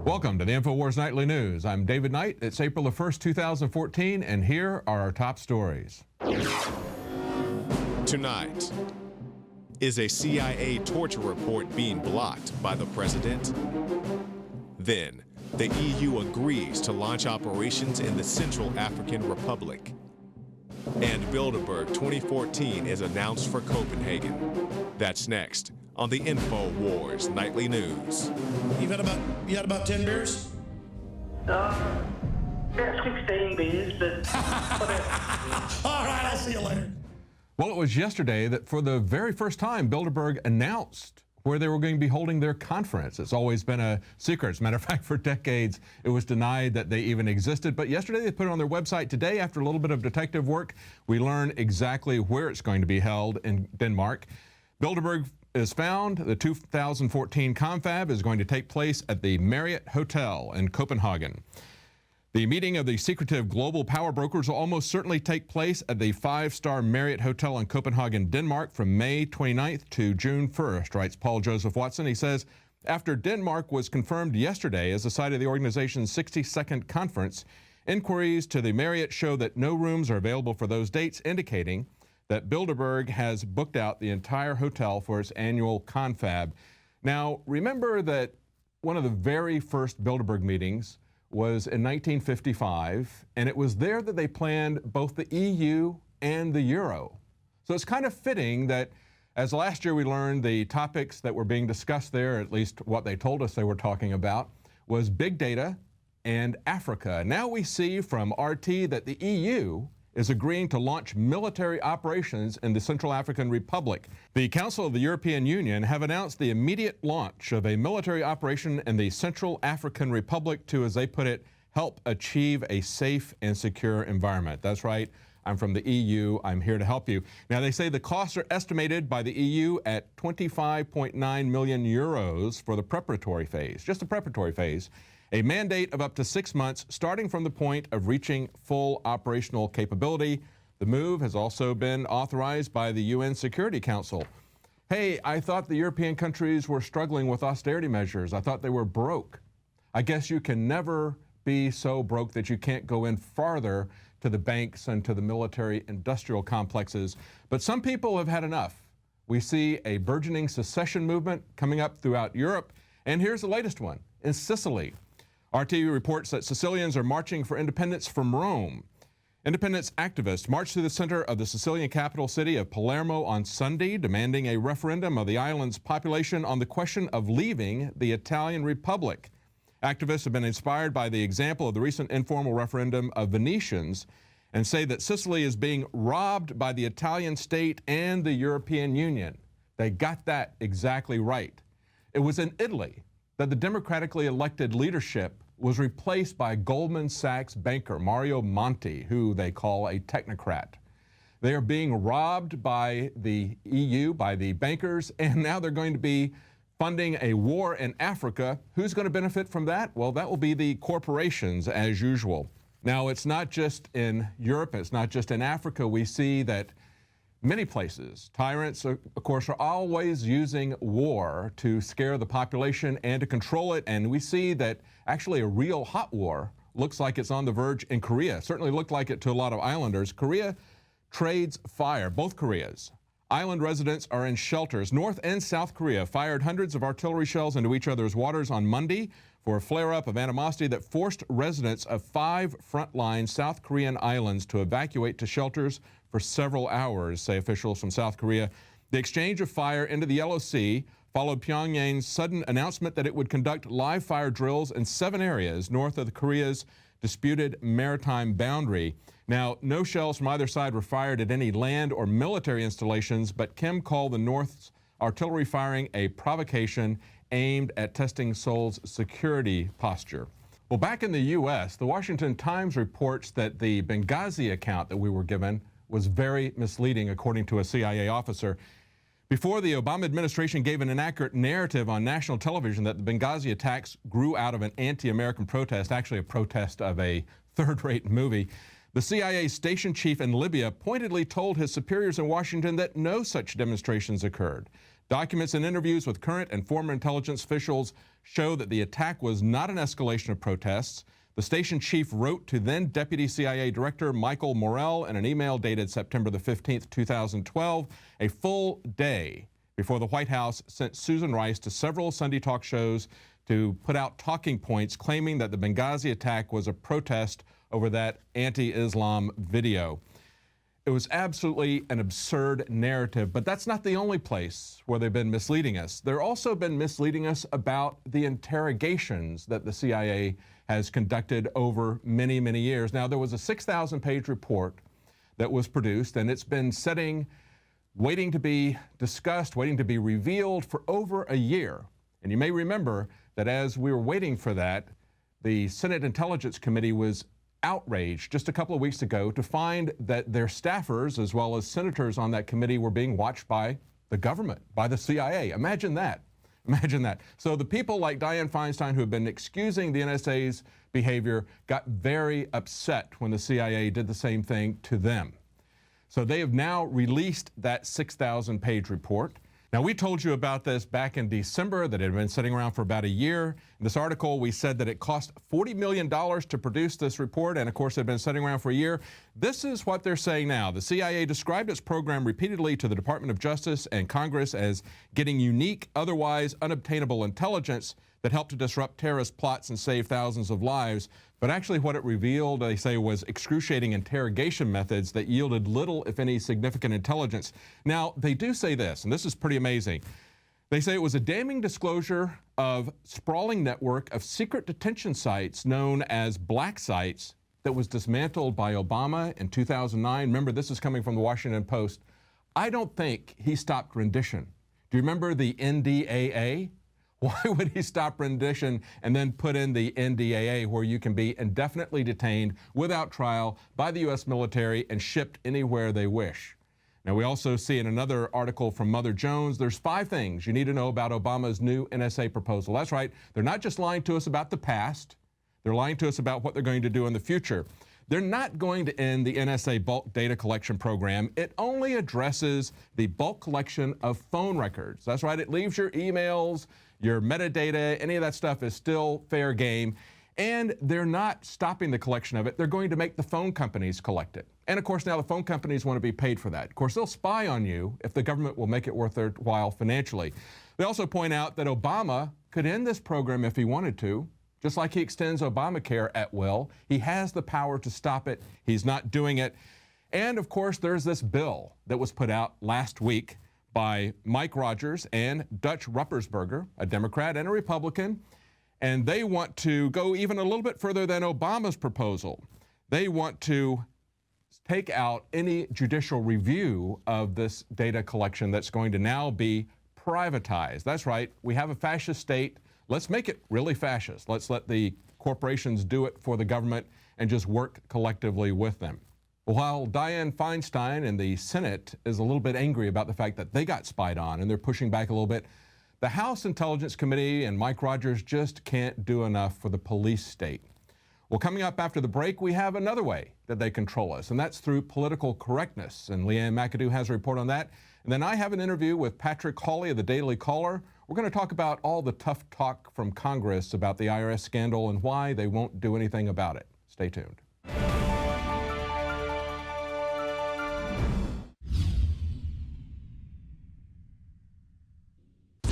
Welcome to the INFOWARS Nightly News. I'm David Knight. It's April the 1st, 2014, and here are our top stories. Tonight, is a CIA torture report being blocked by the president? Then, the EU agrees to launch operations in the Central African Republic. And Bilderberg 2014 is announced for Copenhagen. That's next on the INFOWARS Nightly News. You had about 10 beers? About 16 beers, but All right, I'll see you later. Well, it was yesterday that for the very first time, Bilderberg announced where they were going to be holding their conference. It's always been a secret. As a matter of fact, for decades, it was denied that they even existed. But yesterday, they put it on their website. Today, after a little bit of detective work, we learn exactly where it's going to be held in Denmark. Bilderberg is found. The 2014 confab is going to take place at the Marriott Hotel in Copenhagen. The meeting of the secretive global power brokers will almost certainly take place at the five-star Marriott Hotel in Copenhagen, Denmark, from May 29th to June 1st, writes Paul Joseph Watson. He says, after Denmark was confirmed yesterday as the site of the organization's 62nd conference, inquiries to the Marriott show that no rooms are available for those dates, indicating that Bilderberg has booked out the entire hotel for its annual confab. Now, remember that one of the very first Bilderberg meetings was in 1955, and it was there that they planned both the EU and the Euro. So it's kind of fitting that, as last year we learned, the topics that were being discussed there, at least what they told us they were talking about, was big data and Africa. Now we see from RT that the EU is agreeing to launch military operations in the Central African Republic. The Council of the European Union have announced the immediate launch of a military operation in the Central African Republic to, as they put it, help achieve a safe and secure environment. That's right. I'm from the EU. I'm here to help you. Now, they say the costs are estimated by the EU at 25.9 million euros for the preparatory phase, just the preparatory phase. A mandate of up to 6 months, starting from the point of reaching full operational capability. The move has also been authorized by the UN Security Council. Hey, I thought the European countries were struggling with austerity measures. I thought they were broke. I guess you can never be so broke that you can't go in farther to the banks and to the military industrial complexes. But some people have had enough. We see a burgeoning secession movement coming up throughout Europe. And here's the latest one in Sicily. RT reports that Sicilians are marching for independence from Rome. Independence activists marched through the center of the Sicilian capital city of Palermo on Sunday, demanding a referendum of the island's population on the question of leaving the Italian Republic. Activists have been inspired by the example of the recent informal referendum of Venetians and say that Sicily is being robbed by the Italian state and the European Union. They got that exactly right. It was in Italy that the democratically elected leadership was replaced by Goldman Sachs banker Mario Monti, who they call a technocrat. They are being robbed by the EU, by the bankers, and now they're going to be funding a war in Africa. Who's going to benefit from that? Well, that will be the corporations, as usual. Now, it's not just in Europe, it's not just in Africa. We see that many places, tyrants, of course, are always using war to scare the population and to control it. And we see that actually a real hot war looks like it's on the verge in Korea. Certainly looked like it to a lot of islanders. Korea trades fire, both Koreas. Island residents are in shelters. North and South Korea fired hundreds of artillery shells into each other's waters on Monday for a flare-up of animosity that forced residents of 5 frontline South Korean islands to evacuate to shelters for several hours, say officials from South Korea. The exchange of fire into the Yellow Sea followed Pyongyang's sudden announcement that it would conduct live fire drills in 7 areas north of Korea's disputed maritime boundary. Now, no shells from either side were fired at any land or military installations, but Kim called the North's artillery firing a provocation aimed at testing Seoul's security posture. Well, back in the U.S., the Washington Times reports that the Benghazi account that we were given was very misleading, according to a CIA officer. Before the Obama administration gave an inaccurate narrative on national television that the Benghazi attacks grew out of an anti-American protest, actually a protest of a third-rate movie, The CIA station chief in Libya pointedly told his superiors in Washington that no such demonstrations occurred. Documents and interviews with current and former intelligence officials show that the attack was not an escalation of protests. The station chief wrote to then Deputy CIA Director Michael Morrell in an email dated September the 15th, 2012, a full day before the White House sent Susan Rice to several Sunday talk shows to put out talking points claiming that the Benghazi attack was a protest over that anti-Islam video. It was absolutely an absurd narrative, but that's not the only place where they've been misleading us. They've also been misleading us about the interrogations that the CIA has conducted over many, many years. Now, there was a 6,000-page report that was produced, and it's been sitting, waiting to be discussed, waiting to be revealed for over a year. And you may remember that as we were waiting for that, the Senate Intelligence Committee was outraged just a couple of weeks ago to find that their staffers, as well as senators on that committee, were being watched by the government, by the CIA. Imagine that. Imagine that. So the people like Dianne Feinstein, who have been excusing the NSA's behavior, got very upset when the CIA did the same thing to them. So they have now released that 6,000-page report. Now, we told you about this back in December, that it had been sitting around for about a year. In this article, we said that it cost $40 million to produce this report, and of course, it had been sitting around for a year. This is what they're saying now. The CIA described its program repeatedly to the Department of Justice and Congress as getting unique, otherwise unobtainable intelligence that helped to disrupt terrorist plots and save thousands of lives. But actually what it revealed, they say, was excruciating interrogation methods that yielded little, if any, significant intelligence. Now, they do say this, and this is pretty amazing. They say it was a damning disclosure of sprawling network of secret detention sites known as black sites that was dismantled by Obama in 2009. Remember, this is coming from the Washington Post. I don't think he stopped rendition. Do you remember the NDAA? Why would he stop rendition and then put in the NDAA, where you can be indefinitely detained without trial by the U.S. military and shipped anywhere they wish? Now, we also see in another article from Mother Jones, there's 5 things you need to know about Obama's new NSA proposal. That's right. They're not just lying to us about the past. They're lying to us about what they're going to do in the future. They're not going to end the NSA bulk data collection program. It only addresses the bulk collection of phone records. That's right. It leaves your emails, your metadata, any of that stuff is still fair game. And they're not stopping the collection of it. They're going to make the phone companies collect it. And of course, now the phone companies want to be paid for that. Of course, they'll spy on you if the government will make it worth their while financially. They also point out that Obama could end this program if he wanted to, just like he extends Obamacare at will. He has the power to stop it. He's not doing it. And of course, there's this bill that was put out last week by Mike Rogers and Dutch Ruppersberger, a Democrat and a Republican, and they want to go even a little bit further than Obama's proposal. They want to take out any judicial review of this data collection that's going to now be privatized. That's right, we have a fascist state. Let's make it really fascist. Let's let the corporations do it for the government and just work collectively with them. While Dianne Feinstein in the Senate is a little bit angry about the fact that they got spied on and they're pushing back a little bit, the House Intelligence Committee and Mike Rogers just can't do enough for the police state. Well, coming up after the break, we have another way that they control us, and that's through political correctness. And Leanne McAdoo has a report on that. And then I have an interview with Patrick Hawley of the Daily Caller. We're going to talk about all the tough talk from Congress about the IRS scandal and why they won't do anything about it. Stay tuned.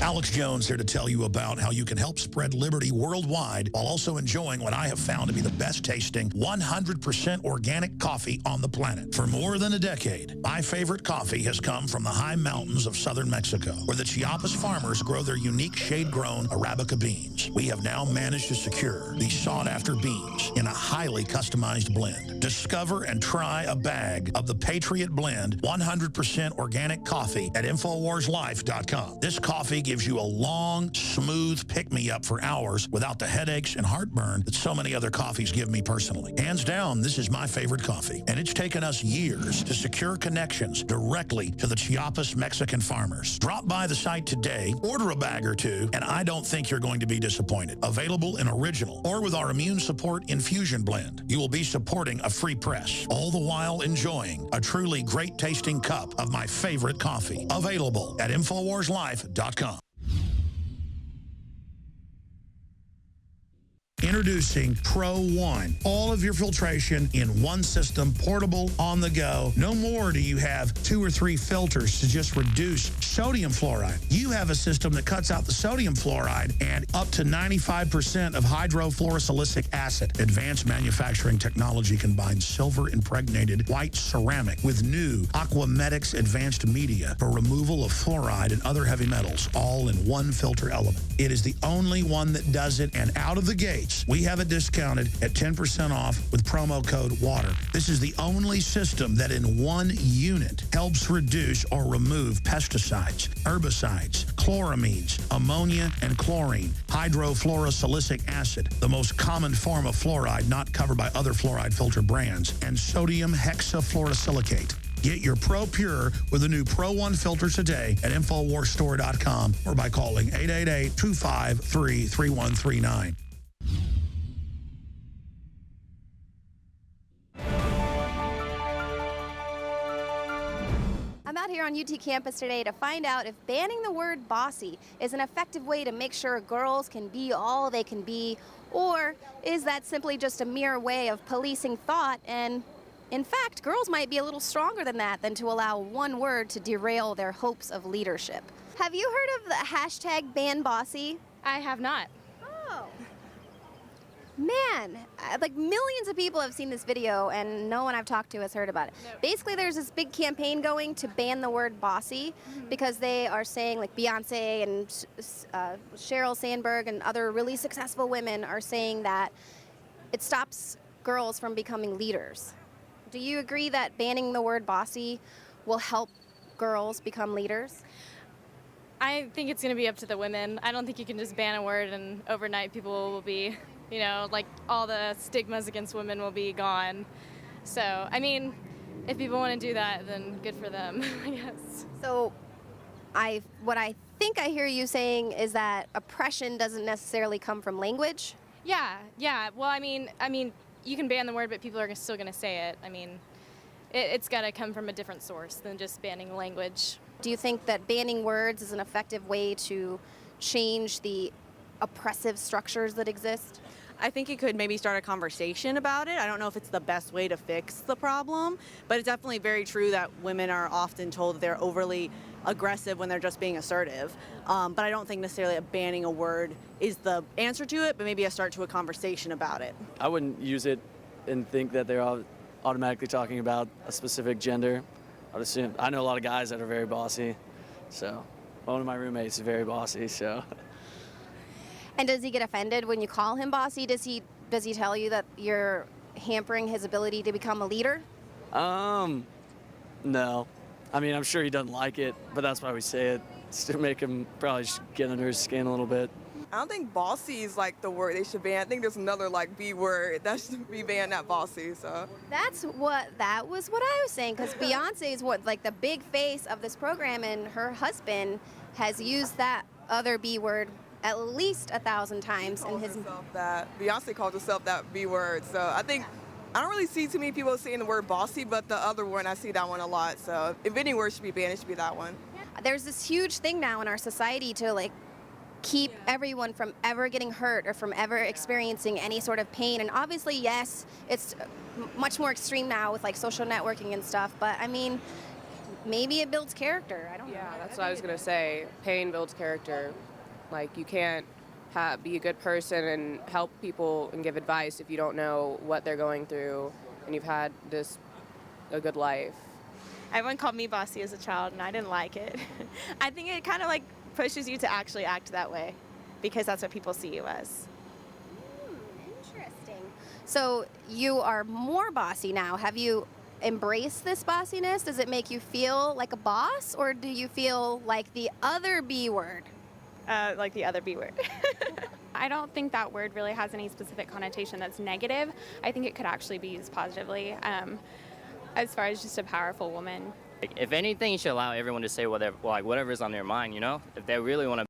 Alex Jones here to tell you about how you can help spread liberty worldwide while also enjoying what I have found to be the best tasting 100% organic coffee on the planet. For more than a decade, my favorite coffee has come from the high mountains of southern Mexico, where the Chiapas farmers grow their unique shade-grown Arabica beans. We have now managed to secure these sought-after beans in a highly customized blend. Discover and try a bag of the Patriot Blend 100% organic coffee at InfoWarsLife.com. This coffee gives gives you a long, smooth pick-me-up for hours without the headaches and heartburn that so many other coffees give me personally. Hands down, this is my favorite coffee, and it's taken us years to secure connections directly to the Chiapas Mexican farmers. Drop by the site today, order a bag or two, and I don't think you're going to be disappointed. Available in original or with our immune support infusion blend. You will be supporting a free press, all the while enjoying a truly great tasting cup of my favorite coffee. Available at InfoWarsLife.com. Introducing Pro One. All of your filtration in one system, portable, on the go. No more do you have 2 or 3 filters to just reduce sodium fluoride. You have a system that cuts out the sodium fluoride and up to 95% of hydrofluorosilicic acid. Advanced manufacturing technology combines silver-impregnated white ceramic with new Aquamedics advanced media for removal of fluoride and other heavy metals, all in one filter element. It is the only one that does it, and out of the gates, we have it discounted at 10% off with promo code WATER. This is the only system that in one unit helps reduce or remove pesticides, herbicides, chloramines, ammonia, and chlorine, hydrofluorosilicic acid, the most common form of fluoride not covered by other fluoride filter brands, and sodium hexafluorosilicate. Get your Pro Pure with the new Pro One filter today at InfoWarsStore.com or by calling 888-253-3139. I'm out here on UT campus today to find out if banning the word bossy is an effective way to make sure girls can be all they can be, or is that simply just a mere way of policing thought, and in fact, girls might be a little stronger than that, than to allow one word to derail their hopes of leadership. Have you heard of the hashtag ban bossy? I have not. Oh. Man, like millions of people have seen this video and no one I've talked to has heard about it. Nope. Basically, there's this big campaign going to ban the word bossy because they are saying, like Beyonce and Sheryl Sandberg and other really successful women are saying that it stops girls from becoming leaders. Do you agree that banning the word bossy will help girls become leaders? I think it's going to be up to the women. I don't think you can just ban a word and overnight people will be, you know, like all the stigmas against women will be gone. So, I mean, if people want to do that, then good for them, I guess. So what I think I hear you saying is that oppression doesn't necessarily come from language. Yeah. Well, I mean, you can ban the word, but people are still going to say it. I mean, it's got to come from a different source than just banning language. Do you think that banning words is an effective way to change the oppressive structures that exist? I think it could maybe start a conversation about it. I don't know if it's the best way to fix the problem, but it's definitely very true that women are often told that they're overly aggressive when they're just being assertive. But I don't think necessarily banning a word is the answer to it, but maybe a start to a conversation about it. I wouldn't use it and think that they're automatically talking about a specific gender. I would assume. I know a lot of guys that are very bossy, so one of my roommates is very bossy, so. And does he get offended when you call him bossy? Does he tell you that you're hampering his ability to become a leader? No. I mean, I'm sure he doesn't like it, but that's why we say it. It's to make him probably get under his skin a little bit. I don't think bossy is like the word they should ban. I think there's another like B word that should be banned, not bossy. So that was what I was saying, because Beyonce is like the big face of this program, and her husband has used that other B word at least 1,000 times in his. Beyonce calls herself that B word. So I think I don't really see too many people saying the word bossy, but the other one I see that one a lot. So if any word should be banned, it should be that one. There's this huge thing now in our society to like keep everyone from ever getting hurt or from ever experiencing any sort of pain. And obviously, yes, it's much more extreme now with like social networking and stuff. But I mean, maybe it builds character. I don't know. Yeah, that's what I was going to say. Pain builds character. Like, you can't be a good person and help people and give advice if you don't know what they're going through and you've had a good life. Everyone called me bossy as a child, and I didn't like it. I think it kind of like pushes you to actually act that way because that's what people see you as. Interesting. So you are more bossy now. Have you embraced this bossiness? Does it make you feel like a boss, or do you feel like the other B word? like the other B word. I don't think that word really has any specific connotation that's negative. I think it could actually be used positively as far as just a powerful woman. If anything, you should allow everyone to say whatever is on their mind, you know? If they really want to